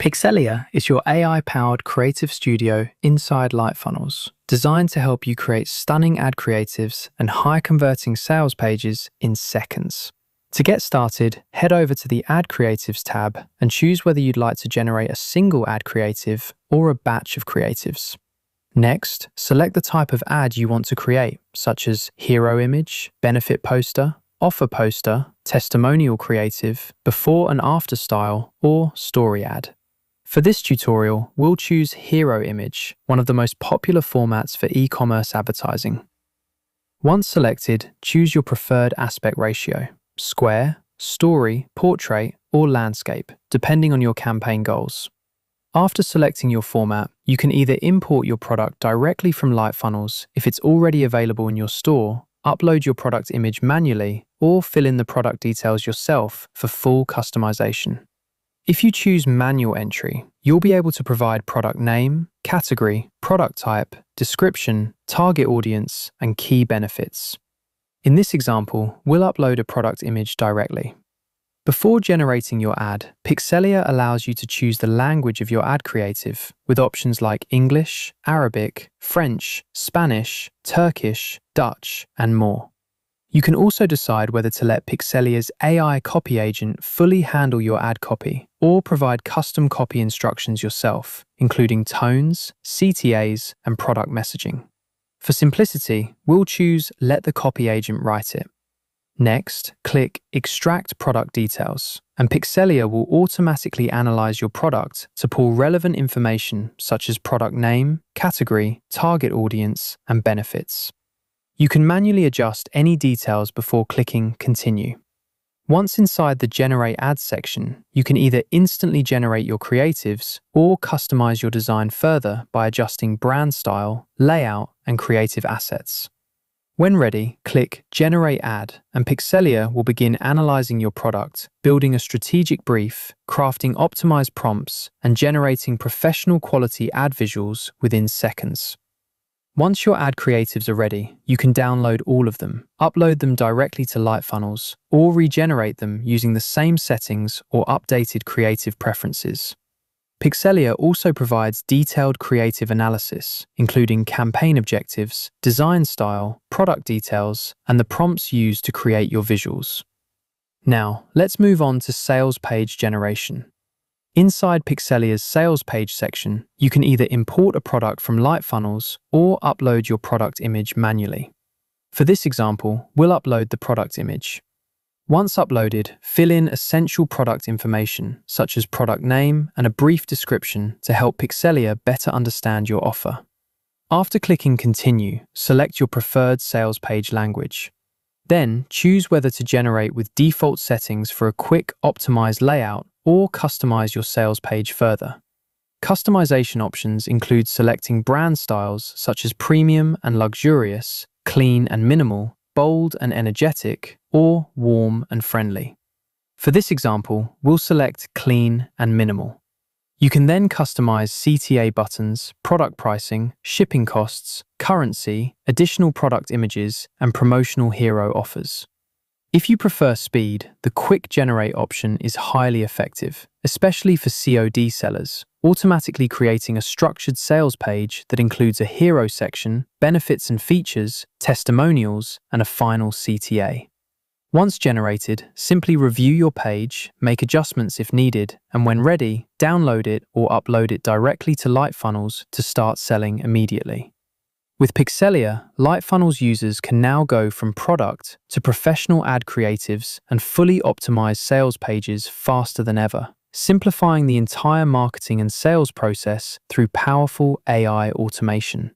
Pixelier is your AI-powered creative studio inside Lightfunnels, designed to help you create stunning ad creatives and high-converting sales pages in seconds. To get started, head over to the Ad Creatives tab and choose whether you'd like to generate a single ad creative or a batch of creatives. Next, select the type of ad you want to create, such as hero image, benefit poster, offer poster, testimonial creative, before and after style, or story ad. For this tutorial, we'll choose hero image, one of the most popular formats for e-commerce advertising. Once selected, choose your preferred aspect ratio: square, story, portrait, or landscape, depending on your campaign goals. After selecting your format, you can either import your product directly from Lightfunnels if it's already available in your store, upload your product image manually, or fill in the product details yourself for full customization. If you choose manual entry, you'll be able to provide product name, category, product type, description, target audience, and key benefits. In this example, we'll upload a product image directly. Before generating your ad, Pixelier allows you to choose the language of your ad creative with options like English, Arabic, French, Spanish, Turkish, Dutch, and more. You can also decide whether to let Pixelier's AI copy agent fully handle your ad copy or provide custom copy instructions yourself, including tones, CTAs, and product messaging. For simplicity, we'll choose Let the copy agent write it. Next, click Extract Product Details, and Pixelier will automatically analyze your product to pull relevant information such as product name, category, target audience, and benefits. You can manually adjust any details before clicking Continue. Once inside the Generate Ads section, you can either instantly generate your creatives or customize your design further by adjusting brand style, layout, and creative assets. When ready, click Generate Ad, and Pixelier will begin analyzing your product, building a strategic brief, crafting optimized prompts, and generating professional quality ad visuals within seconds. Once your ad creatives are ready, you can download all of them, upload them directly to Lightfunnels, or regenerate them using the same settings or updated creative preferences. Pixelier also provides detailed creative analysis, including campaign objectives, design style, product details, and the prompts used to create your visuals. Now, let's move on to sales page generation. Inside Pixelier's sales page section, you can either import a product from Lightfunnels or upload your product image manually. For this example, we'll upload the product image. Once uploaded, fill in essential product information, such as product name and a brief description to help Pixelier better understand your offer. After clicking Continue, select your preferred sales page language. Then, choose whether to generate with default settings for a quick, optimized layout or customize your sales page further. Customization options include selecting brand styles such as premium and luxurious, clean and minimal, bold and energetic, or warm and friendly. For this example, we'll select clean and minimal. You can then customize CTA buttons, product pricing, shipping costs, currency, additional product images, and promotional hero offers. If you prefer speed, the Quick Generate option is highly effective, especially for COD sellers, automatically creating a structured sales page that includes a hero section, benefits and features, testimonials, and a final CTA. Once generated, simply review your page, make adjustments if needed, and when ready, download it or upload it directly to Lightfunnels to start selling immediately. With Pixelier, Lightfunnels users can now go from product to professional ad creatives and fully optimized sales pages faster than ever, simplifying the entire marketing and sales process through powerful AI automation.